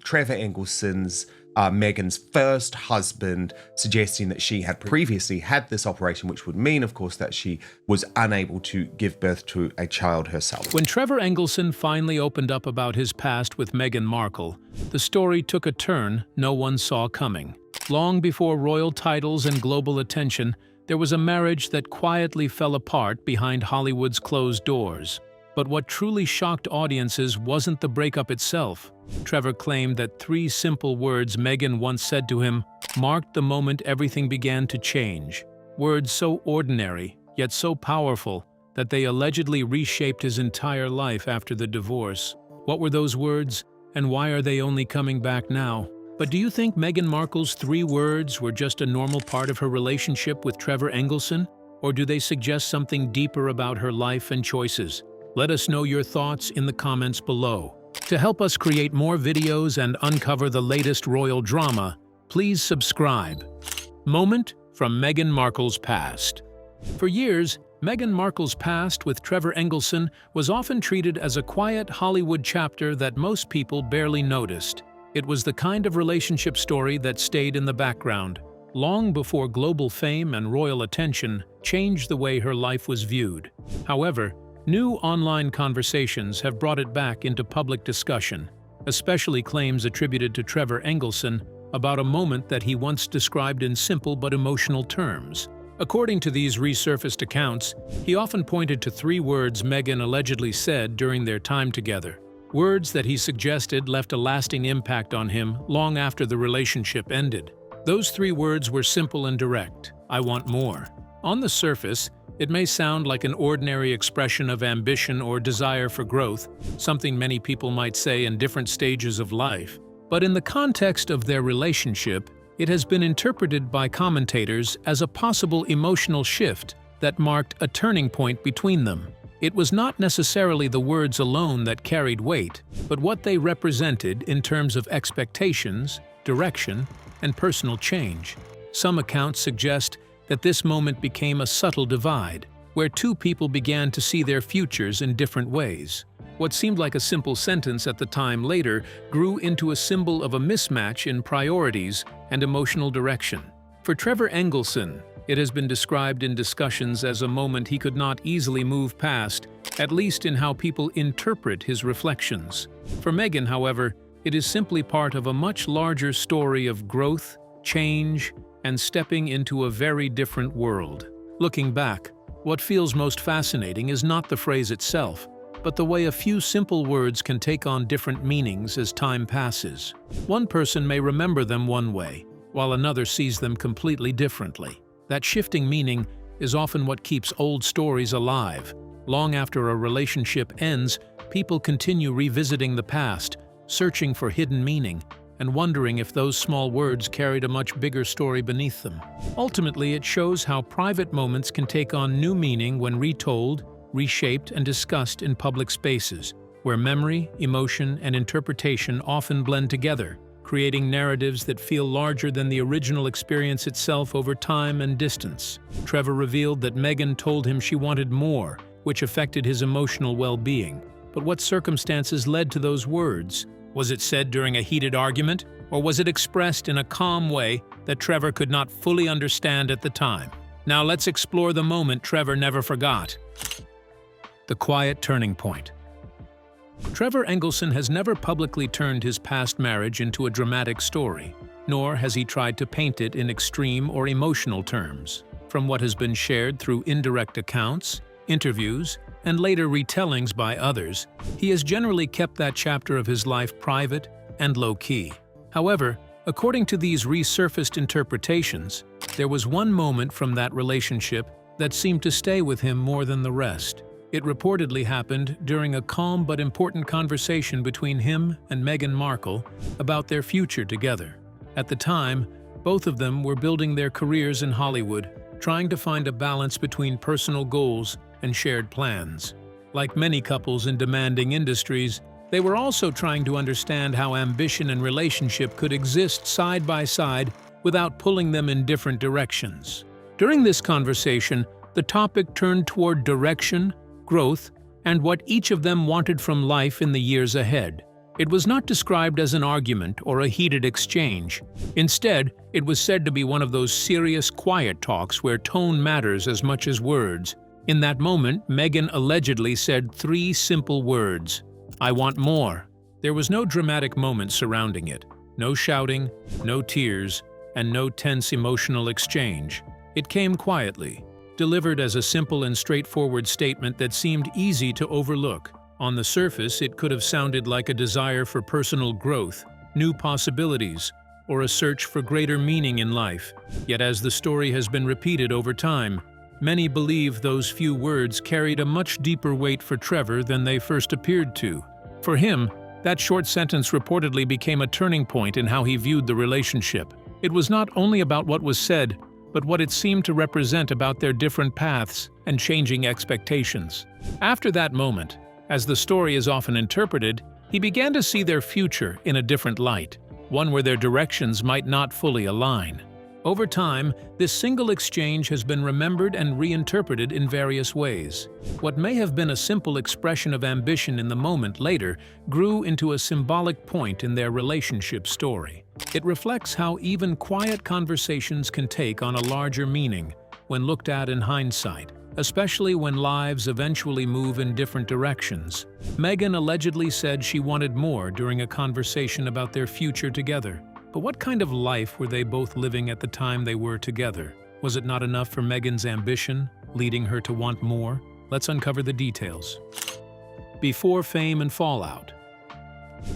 Trevor Engelson's Meghan's first husband, suggesting that she had previously had this operation, which would mean, of course, that she was unable to give birth to a child herself. When Trevor Engelson finally opened up about his past with Meghan Markle, the story took a turn no one saw coming. Long before royal titles and global attention, there was a marriage that quietly fell apart behind Hollywood's closed doors. But what truly shocked audiences wasn't the breakup itself. Trevor claimed that 3 simple words Meghan once said to him marked the moment everything began to change. Words so ordinary, yet so powerful, that they allegedly reshaped his entire life after the divorce. What were those words, and why are they only coming back now? But do you think Meghan Markle's 3 words were just a normal part of her relationship with Trevor Engelson? Or do they suggest something deeper about her life and choices? Let us know your thoughts in the comments below. To help us create more videos and uncover the latest royal drama, please subscribe. Moment from Meghan Markle's past. For years, Meghan Markle's past with Trevor Engelson was often treated as a quiet Hollywood chapter that most people barely noticed. It was the kind of relationship story that stayed in the background, long before global fame and royal attention changed the way her life was viewed. However, new online conversations have brought it back into public discussion, especially claims attributed to Trevor Engelson about a moment that he once described in simple but emotional terms. According to these resurfaced accounts, he often pointed to 3 words Meghan allegedly said during their time together. Words that he suggested left a lasting impact on him long after the relationship ended. Those 3 words were simple and direct: "I want more." On the surface, it may sound like an ordinary expression of ambition or desire for growth, something many people might say in different stages of life. But in the context of their relationship, it has been interpreted by commentators as a possible emotional shift that marked a turning point between them. It was not necessarily the words alone that carried weight, but what they represented in terms of expectations, direction, and personal change. Some accounts suggest that this moment became a subtle divide, where 2 people began to see their futures in different ways. What seemed like a simple sentence at the time later grew into a symbol of a mismatch in priorities and emotional direction. For Trevor Engelson, it has been described in discussions as a moment he could not easily move past, at least in how people interpret his reflections. For Meghan, however, it is simply part of a much larger story of growth, change, and stepping into a very different world. Looking back, what feels most fascinating is not the phrase itself, but the way a few simple words can take on different meanings as time passes. One person may remember them one way, while another sees them completely differently. That shifting meaning is often what keeps old stories alive. Long after a relationship ends, people continue revisiting the past, searching for hidden meaning, and wondering if those small words carried a much bigger story beneath them. Ultimately, it shows how private moments can take on new meaning when retold, reshaped, and discussed in public spaces, where memory, emotion, and interpretation often blend together, creating narratives that feel larger than the original experience itself over time and distance. Trevor revealed that Meghan told him she wanted more, which affected his emotional well-being. But what circumstances led to those words? Was it said during a heated argument, or was it expressed in a calm way that Trevor could not fully understand at the time? Now let's explore the moment Trevor never forgot. The quiet turning point. Trevor Engelson has never publicly turned his past marriage into a dramatic story, nor has he tried to paint it in extreme or emotional terms. From what has been shared through indirect accounts, interviews, and later retellings by others, he has generally kept that chapter of his life private and low-key. However, according to these resurfaced interpretations, there was one moment from that relationship that seemed to stay with him more than the rest. It reportedly happened during a calm but important conversation between him and Meghan Markle about their future together. At the time, both of them were building their careers in Hollywood, trying to find a balance between personal goals and shared plans. Like many couples in demanding industries, they were also trying to understand how ambition and relationship could exist side by side without pulling them in different directions. During this conversation, the topic turned toward direction, growth, and what each of them wanted from life in the years ahead. It was not described as an argument or a heated exchange. Instead, it was said to be one of those serious, quiet talks where tone matters as much as words. In that moment, Meghan allegedly said 3 simple words: "I want more." There was no dramatic moment surrounding it. No shouting, no tears, and no tense emotional exchange. It came quietly, delivered as a simple and straightforward statement that seemed easy to overlook. On the surface, it could have sounded like a desire for personal growth, new possibilities, or a search for greater meaning in life. Yet as the story has been repeated over time, many believe those few words carried a much deeper weight for Trevor than they first appeared to. For him, that short sentence reportedly became a turning point in how he viewed the relationship. It was not only about what was said, but what it seemed to represent about their different paths and changing expectations. After that moment, as the story is often interpreted, he began to see their future in a different light, one where their directions might not fully align. Over time, this single exchange has been remembered and reinterpreted in various ways. What may have been a simple expression of ambition in the moment later grew into a symbolic point in their relationship story. It reflects how even quiet conversations can take on a larger meaning when looked at in hindsight, especially when lives eventually move in different directions. Meghan allegedly said she wanted more during a conversation about their future together. But what kind of life were they both living at the time they were together? Was it not enough for Meghan's ambition, leading her to want more? Let's uncover the details. Before fame and fallout.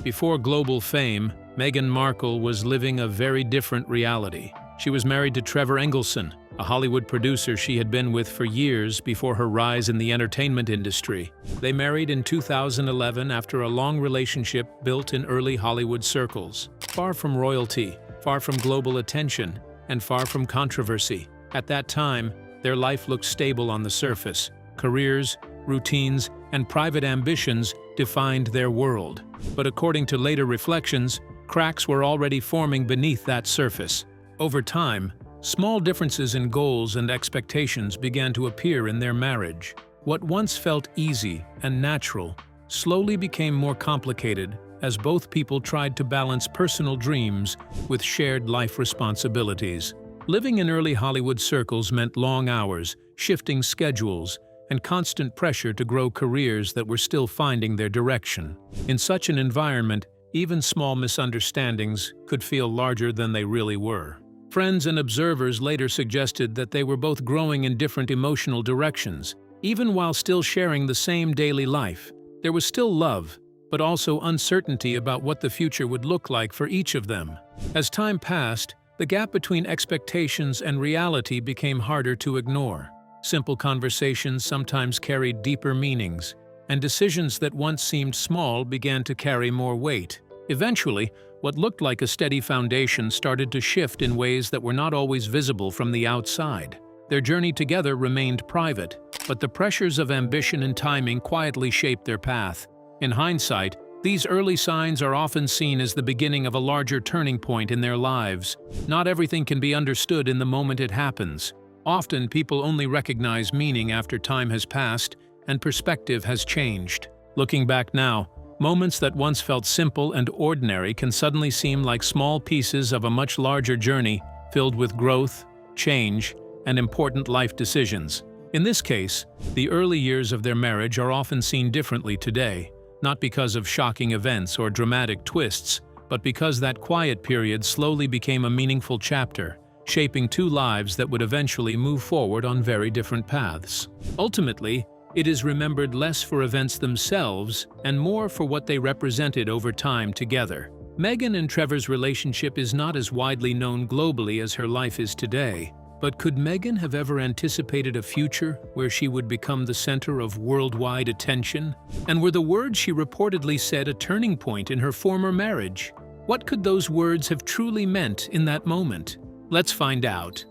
Before global fame, Meghan Markle was living a very different reality. She was married to Trevor Engelson, a Hollywood producer she had been with for years before her rise in the entertainment industry. They married in 2011 after a long relationship built in early Hollywood circles. Far from royalty, far from global attention, and far from controversy. At that time, their life looked stable on the surface. Careers, routines, and private ambitions defined their world. But according to later reflections, cracks were already forming beneath that surface. Over time, small differences in goals and expectations began to appear in their marriage. What once felt easy and natural slowly became more complicated as both people tried to balance personal dreams with shared life responsibilities. Living in early Hollywood circles meant long hours, shifting schedules, and constant pressure to grow careers that were still finding their direction. In such an environment, even small misunderstandings could feel larger than they really were. Friends and observers later suggested that they were both growing in different emotional directions. Even while still sharing the same daily life, there was still love, but also uncertainty about what the future would look like for each of them. As time passed, the gap between expectations and reality became harder to ignore. Simple conversations sometimes carried deeper meanings, and decisions that once seemed small began to carry more weight. Eventually, what looked like a steady foundation started to shift in ways that were not always visible from the outside. Their journey together remained private, but the pressures of ambition and timing quietly shaped their path. In hindsight, these early signs are often seen as the beginning of a larger turning point in their lives. Not everything can be understood in the moment it happens. Often, people only recognize meaning after time has passed and perspective has changed. Looking back now, moments that once felt simple and ordinary can suddenly seem like small pieces of a much larger journey filled with growth, change, and important life decisions. In this case, the early years of their marriage are often seen differently today, not because of shocking events or dramatic twists, but because that quiet period slowly became a meaningful chapter, shaping two lives that would eventually move forward on very different paths. Ultimately, it is remembered less for events themselves and more for what they represented over time together. Meghan and Trevor's relationship is not as widely known globally as her life is today. But could Meghan have ever anticipated a future where she would become the center of worldwide attention? And were the words she reportedly said a turning point in her former marriage? What could those words have truly meant in that moment? Let's find out.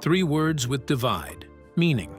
3 words with divide. Meaning.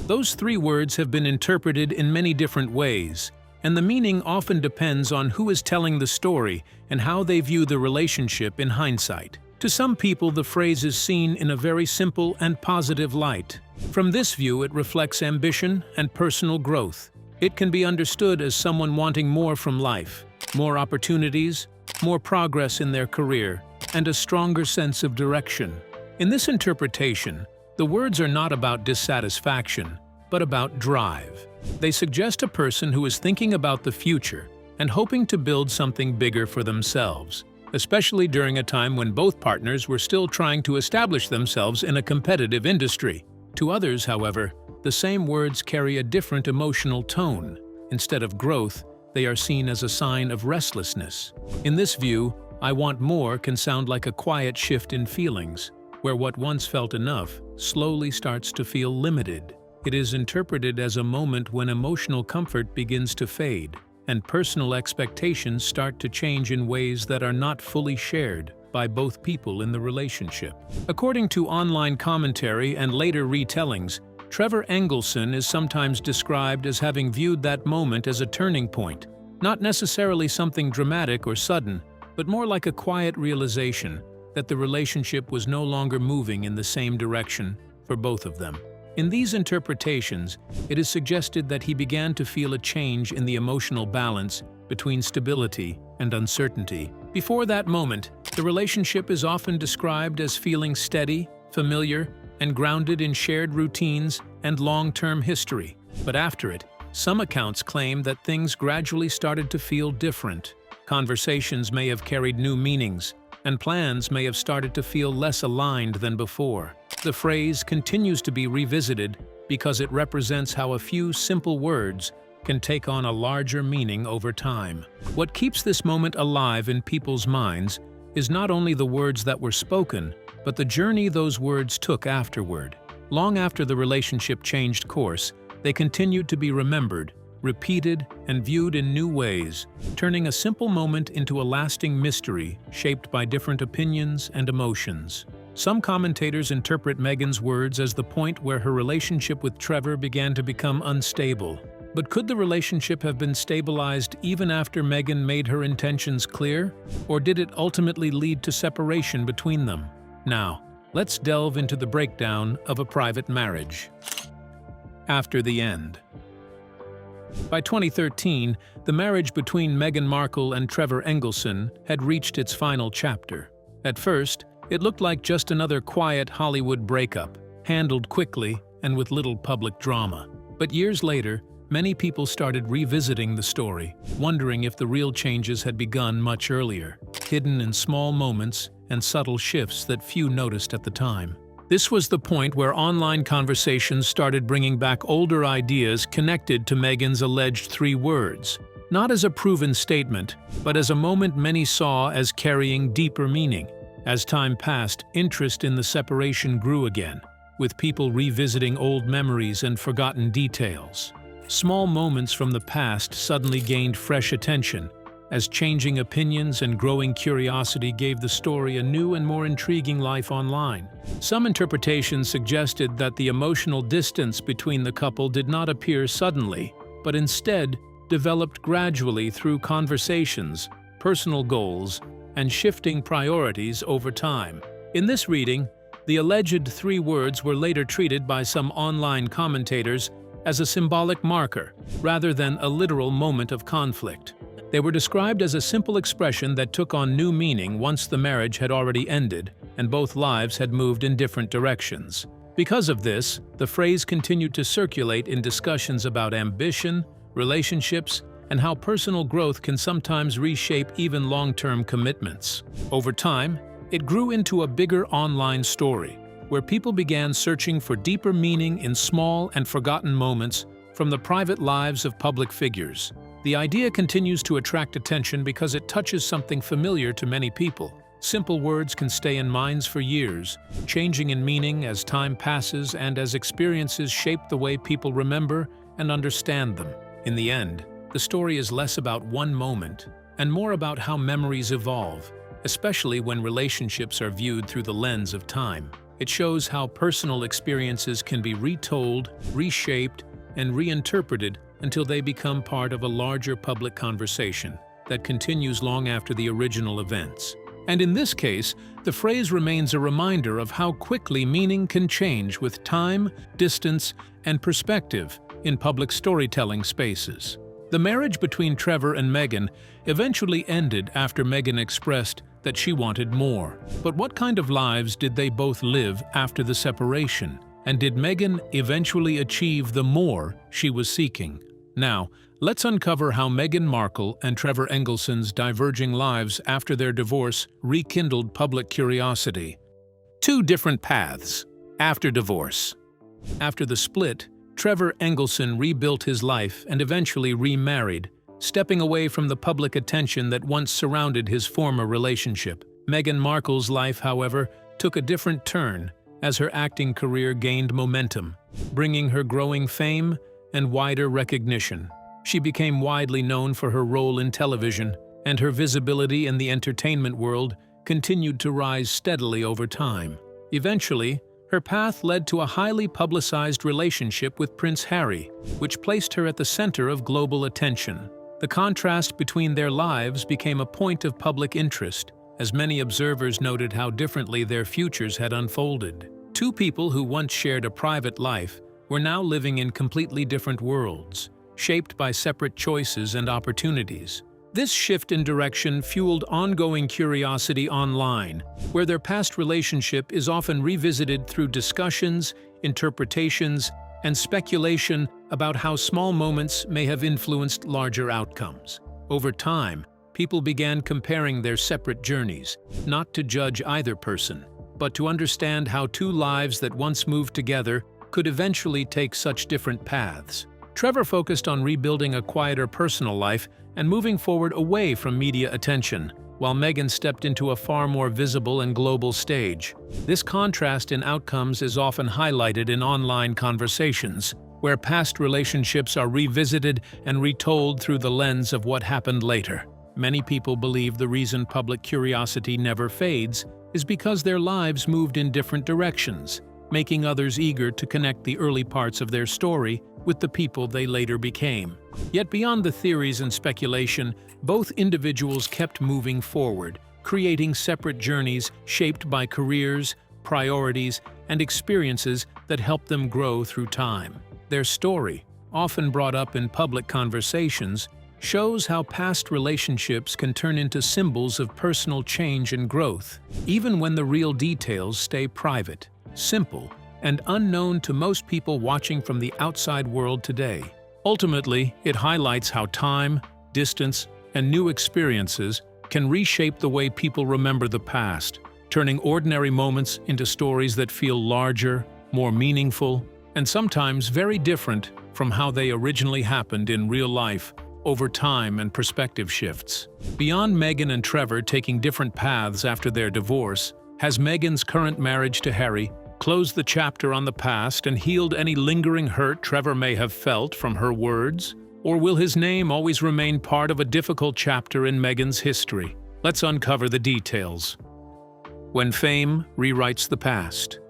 Those 3 words have been interpreted in many different ways, and the meaning often depends on who is telling the story and how they view the relationship in hindsight. To some people, the phrase is seen in a very simple and positive light. From this view, it reflects ambition and personal growth. It can be understood as someone wanting more from life, more opportunities, more progress in their career, and a stronger sense of direction. In this interpretation, the words are not about dissatisfaction, but about drive. They suggest a person who is thinking about the future and hoping to build something bigger for themselves, especially during a time when both partners were still trying to establish themselves in a competitive industry. To others, however, the same words carry a different emotional tone. Instead of growth, they are seen as a sign of restlessness. In this view, "I want more" can sound like a quiet shift in feelings, where what once felt enough slowly starts to feel limited. It is interpreted as a moment when emotional comfort begins to fade, and personal expectations start to change in ways that are not fully shared by both people in the relationship. According to online commentary and later retellings, Trevor Engelson is sometimes described as having viewed that moment as a turning point, not necessarily something dramatic or sudden, but more like a quiet realization that the relationship was no longer moving in the same direction for both of them. In these interpretations, it is suggested that he began to feel a change in the emotional balance between stability and uncertainty. Before that moment, the relationship is often described as feeling steady, familiar, and grounded in shared routines and long-term history. But after it, some accounts claim that things gradually started to feel different. Conversations may have carried new meanings, and plans may have started to feel less aligned than before. The phrase continues to be revisited because it represents how a few simple words can take on a larger meaning over time. What keeps this moment alive in people's minds is not only the words that were spoken, but the journey those words took afterward. Long after the relationship changed course, they continued to be remembered, repeated, and viewed in new ways, turning a simple moment into a lasting mystery shaped by different opinions and emotions. Some commentators interpret Meghan's words as the point where her relationship with Trevor began to become unstable. But could the relationship have been stabilized even after Meghan made her intentions clear? Or did it ultimately lead to separation between them? Now, let's delve into the breakdown of a private marriage. After the end. By 2013, the marriage between Meghan Markle and Trevor Engelson had reached its final chapter. At first, it looked like just another quiet Hollywood breakup, handled quickly and with little public drama. But years later, many people started revisiting the story, wondering if the real changes had begun much earlier, hidden in small moments and subtle shifts that few noticed at the time. This was the point where online conversations started bringing back older ideas connected to Meghan's alleged 3 words, not as a proven statement, but as a moment many saw as carrying deeper meaning. As time passed, interest in the separation grew again, with people revisiting old memories and forgotten details. Small moments from the past suddenly gained fresh attention, as changing opinions and growing curiosity gave the story a new and more intriguing life online. Some interpretations suggested that the emotional distance between the couple did not appear suddenly, but instead developed gradually through conversations, personal goals, and shifting priorities over time. In this reading, the alleged 3 words were later treated by some online commentators as a symbolic marker, rather than a literal moment of conflict. They were described as a simple expression that took on new meaning once the marriage had already ended and both lives had moved in different directions. Because of this, the phrase continued to circulate in discussions about ambition, relationships, and how personal growth can sometimes reshape even long-term commitments. Over time, it grew into a bigger online story, where people began searching for deeper meaning in small and forgotten moments from the private lives of public figures. The idea continues to attract attention because it touches something familiar to many people. Simple words can stay in minds for years, changing in meaning as time passes and as experiences shape the way people remember and understand them. In the end, the story is less about one moment and more about how memories evolve, especially when relationships are viewed through the lens of time. It shows how personal experiences can be retold, reshaped, and reinterpreted until they become part of a larger public conversation that continues long after the original events. And in this case, the phrase remains a reminder of how quickly meaning can change with time, distance, and perspective in public storytelling spaces. The marriage between Trevor and Meghan eventually ended after Meghan expressed that she wanted more. But what kind of lives did they both live after the separation? And did Meghan eventually achieve the more she was seeking? Now, let's uncover how Meghan Markle and Trevor Engelson's diverging lives after their divorce rekindled public curiosity. Two different paths. After divorce. After the split, Trevor Engelson rebuilt his life and eventually remarried, stepping away from the public attention that once surrounded his former relationship. Meghan Markle's life, however, took a different turn as her acting career gained momentum, bringing her growing fame and wider recognition. She became widely known for her role in television, and her visibility in the entertainment world continued to rise steadily over time. Eventually, her path led to a highly publicized relationship with Prince Harry, which placed her at the center of global attention. The contrast between their lives became a point of public interest, as many observers noted how differently their futures had unfolded. Two people who once shared a private life were now living in completely different worlds, shaped by separate choices and opportunities. This shift in direction fueled ongoing curiosity online, where their past relationship is often revisited through discussions, interpretations, and speculation about how small moments may have influenced larger outcomes. Over time, people began comparing their separate journeys, not to judge either person, but to understand how two lives that once moved together could eventually take such different paths. Trevor focused on rebuilding a quieter personal life and moving forward away from media attention, while Meghan stepped into a far more visible and global stage. This contrast in outcomes is often highlighted in online conversations, where past relationships are revisited and retold through the lens of what happened later. Many people believe the reason public curiosity never fades is because their lives moved in different directions, making others eager to connect the early parts of their story with the people they later became. Yet beyond the theories and speculation, both individuals kept moving forward, creating separate journeys shaped by careers, priorities, and experiences that helped them grow through time. Their story, often brought up in public conversations, shows how past relationships can turn into symbols of personal change and growth, even when the real details stay private, simple, and unknown to most people watching from the outside world today. Ultimately, it highlights how time, distance, and new experiences can reshape the way people remember the past, turning ordinary moments into stories that feel larger, more meaningful, and sometimes very different from how they originally happened in real life over time and perspective shifts. Beyond Meghan and Trevor taking different paths after their divorce, has Meghan's current marriage to Harry closed the chapter on the past and healed any lingering hurt Trevor may have felt from her words? Or will his name always remain part of a difficult chapter in Meghan's history? Let's uncover the details. When fame rewrites the past.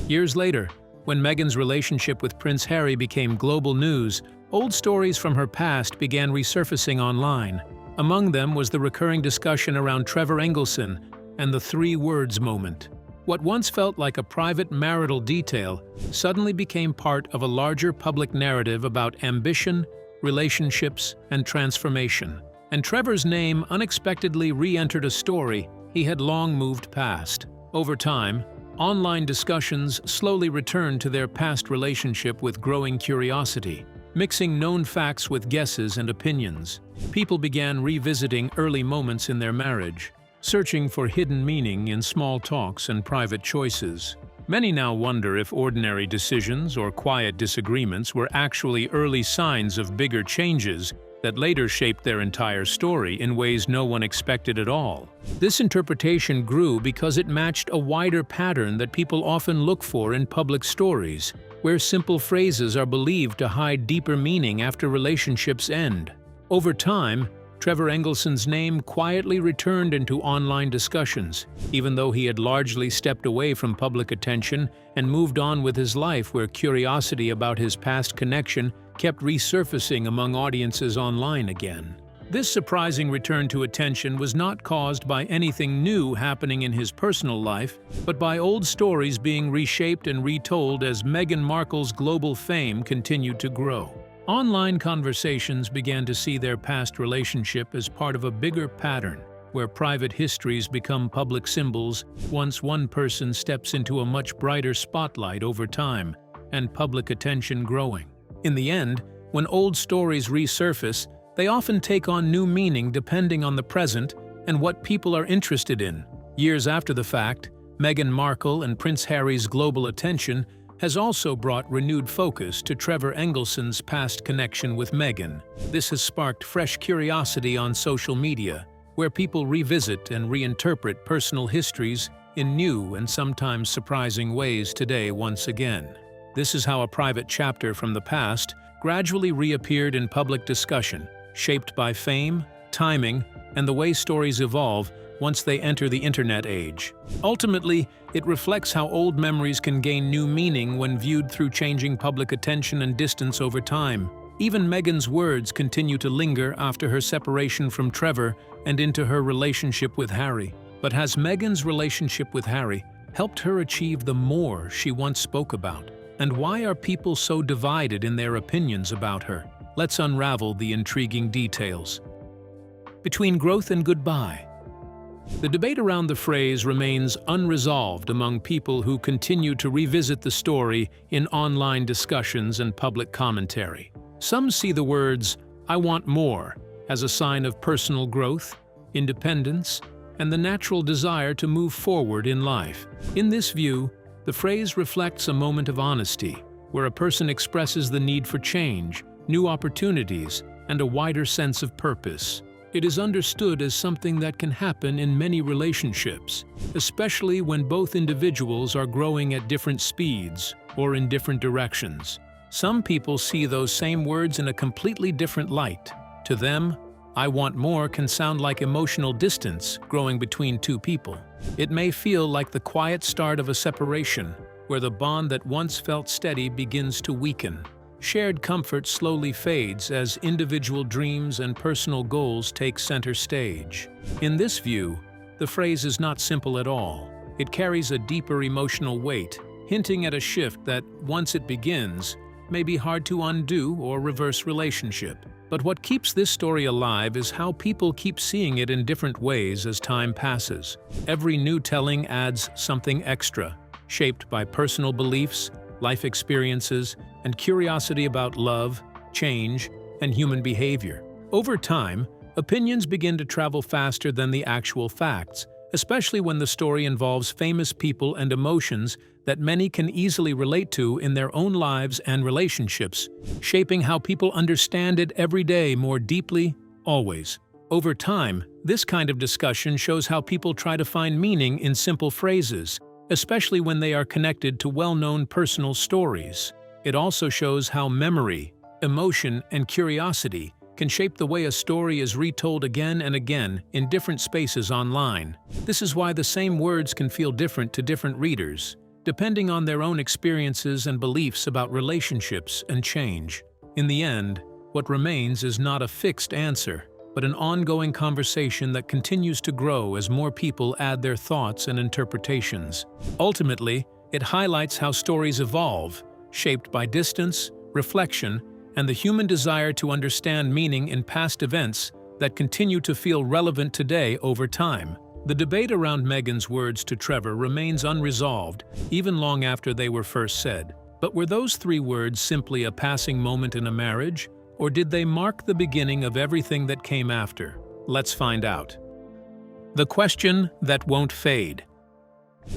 Years later, when Meghan's relationship with Prince Harry became global news, old stories from her past began resurfacing online. Among them was the recurring discussion around Trevor Engelson and the 3 words moment. What once felt like a private marital detail suddenly became part of a larger public narrative about ambition, relationships, and transformation. And Trevor's name unexpectedly re-entered a story he had long moved past. Over time, online discussions slowly returned to their past relationship with growing curiosity. Mixing known facts with guesses and opinions, people began revisiting early moments in their marriage, searching for hidden meaning in small talks and private choices. Many now wonder if ordinary decisions or quiet disagreements were actually early signs of bigger changes that later shaped their entire story in ways no one expected at all. This interpretation grew because it matched a wider pattern that people often look for in public stories, where simple phrases are believed to hide deeper meaning after relationships end. Over time, Trevor Engelson's name quietly returned into online discussions, even though he had largely stepped away from public attention and moved on with his life, where curiosity about his past connection kept resurfacing among audiences online again. This surprising return to attention was not caused by anything new happening in his personal life, but by old stories being reshaped and retold as Meghan Markle's global fame continued to grow. Online conversations began to see their past relationship as part of a bigger pattern, where private histories become public symbols once one person steps into a much brighter spotlight over time, and public attention growing. In the end, when old stories resurface, they often take on new meaning depending on the present and what people are interested in. Years after the fact, Meghan Markle and Prince Harry's global attention has also brought renewed focus to Trevor Engelson's past connection with Meghan. This has sparked fresh curiosity on social media, where people revisit and reinterpret personal histories in new and sometimes surprising ways today once again. This is how a private chapter from the past gradually reappeared in public discussion, shaped by fame, timing, and the way stories evolve once they enter the internet age. Ultimately, it reflects how old memories can gain new meaning when viewed through changing public attention and distance over time. Even Meghan's words continue to linger after her separation from Trevor and into her relationship with Harry. But has Meghan's relationship with Harry helped her achieve the more she once spoke about? And why are people so divided in their opinions about her? Let's unravel the intriguing details. Between growth and goodbye. The debate around the phrase remains unresolved among people who continue to revisit the story in online discussions and public commentary. Some see the words, "I want more," as a sign of personal growth, independence, and the natural desire to move forward in life. In this view, the phrase reflects a moment of honesty, where a person expresses the need for change, new opportunities, and a wider sense of purpose. It is understood as something that can happen in many relationships, especially when both individuals are growing at different speeds or in different directions. Some people see those same words in a completely different light. To them, "I want more" can sound like emotional distance growing between two people. It may feel like the quiet start of a separation, where the bond that once felt steady begins to weaken. Shared comfort slowly fades as individual dreams and personal goals take center stage. In this view, the phrase is not simple at all. It carries a deeper emotional weight, hinting at a shift that, once it begins, may be hard to undo or reverse relationship. But what keeps this story alive is how people keep seeing it in different ways as time passes. Every new telling adds something extra, shaped by personal beliefs, life experiences, and curiosity about love, change, and human behavior. Over time, opinions begin to travel faster than the actual facts, especially when the story involves famous people and emotions that many can easily relate to in their own lives and relationships, shaping how people understand it every day more deeply, always. Over time, this kind of discussion shows how people try to find meaning in simple phrases, especially when they are connected to well-known personal stories. It also shows how memory, emotion, and curiosity can shape the way a story is retold again and again in different spaces online. This is why the same words can feel different to different readers, depending on their own experiences and beliefs about relationships and change. In the end, what remains is not a fixed answer, but an ongoing conversation that continues to grow as more people add their thoughts and interpretations. Ultimately, it highlights how stories evolve, shaped by distance, reflection, and the human desire to understand meaning in past events that continue to feel relevant today over time. The debate around Meghan's words to Trevor remains unresolved, even long after they were first said. But were those 3 words simply a passing moment in a marriage, or did they mark the beginning of everything that came after? Let's find out. The question that won't fade.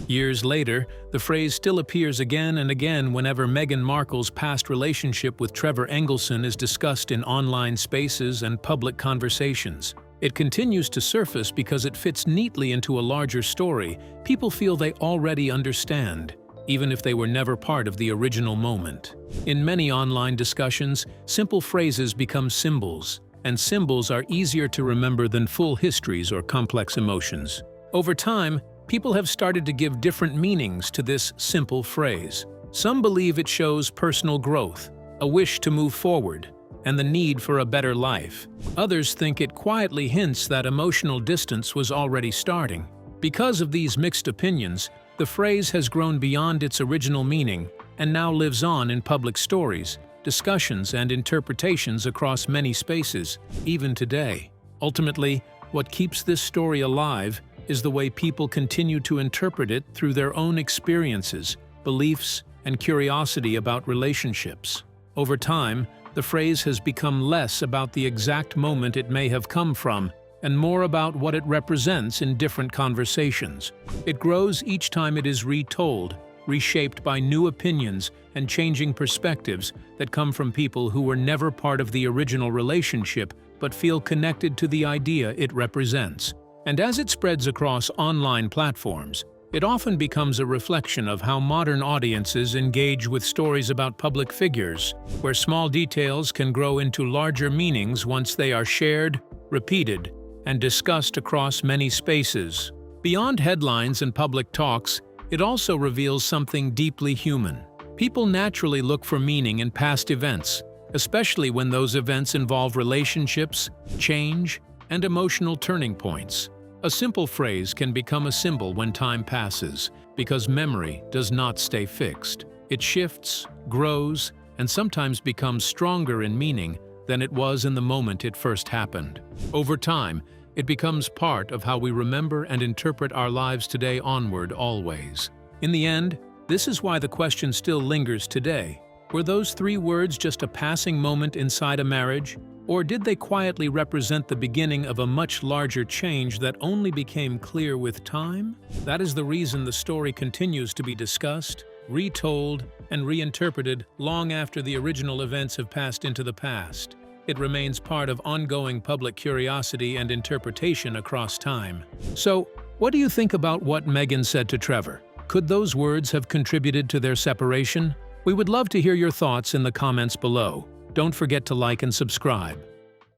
Years later, the phrase still appears again and again whenever Meghan Markle's past relationship with Trevor Engelson is discussed in online spaces and public conversations. It continues to surface because it fits neatly into a larger story people feel they already understand, even if they were never part of the original moment. In many online discussions, simple phrases become symbols, and symbols are easier to remember than full histories or complex emotions. Over time, people have started to give different meanings to this simple phrase. Some believe it shows personal growth, a wish to move forward, and the need for a better life. Others think it quietly hints that emotional distance was already starting. Because of these mixed opinions, the phrase has grown beyond its original meaning and now lives on in public stories, discussions, and interpretations across many spaces, even today. Ultimately, what keeps this story alive is the way people continue to interpret it through their own experiences, beliefs, and curiosity about relationships. Over time, the phrase has become less about the exact moment it may have come from and more about what it represents in different conversations. It grows each time it is retold, reshaped by new opinions and changing perspectives that come from people who were never part of the original relationship but feel connected to the idea it represents. And as it spreads across online platforms, it often becomes a reflection of how modern audiences engage with stories about public figures, where small details can grow into larger meanings once they are shared, repeated, and discussed across many spaces. Beyond headlines and public talks, it also reveals something deeply human. People naturally look for meaning in past events, especially when those events involve relationships, change, and emotional turning points. A simple phrase can become a symbol when time passes, because memory does not stay fixed. It shifts, grows, and sometimes becomes stronger in meaning than it was in the moment it first happened. Over time, it becomes part of how we remember and interpret our lives today onward always. In the end, this is why the question still lingers today. Were those 3 words just a passing moment inside a marriage? Or did they quietly represent the beginning of a much larger change that only became clear with time? That is the reason the story continues to be discussed, retold, and reinterpreted long after the original events have passed into the past. It remains part of ongoing public curiosity and interpretation across time. So, what do you think about what Meghan said to Trevor? Could those words have contributed to their separation? We would love to hear your thoughts in the comments below. Don't forget to like and subscribe.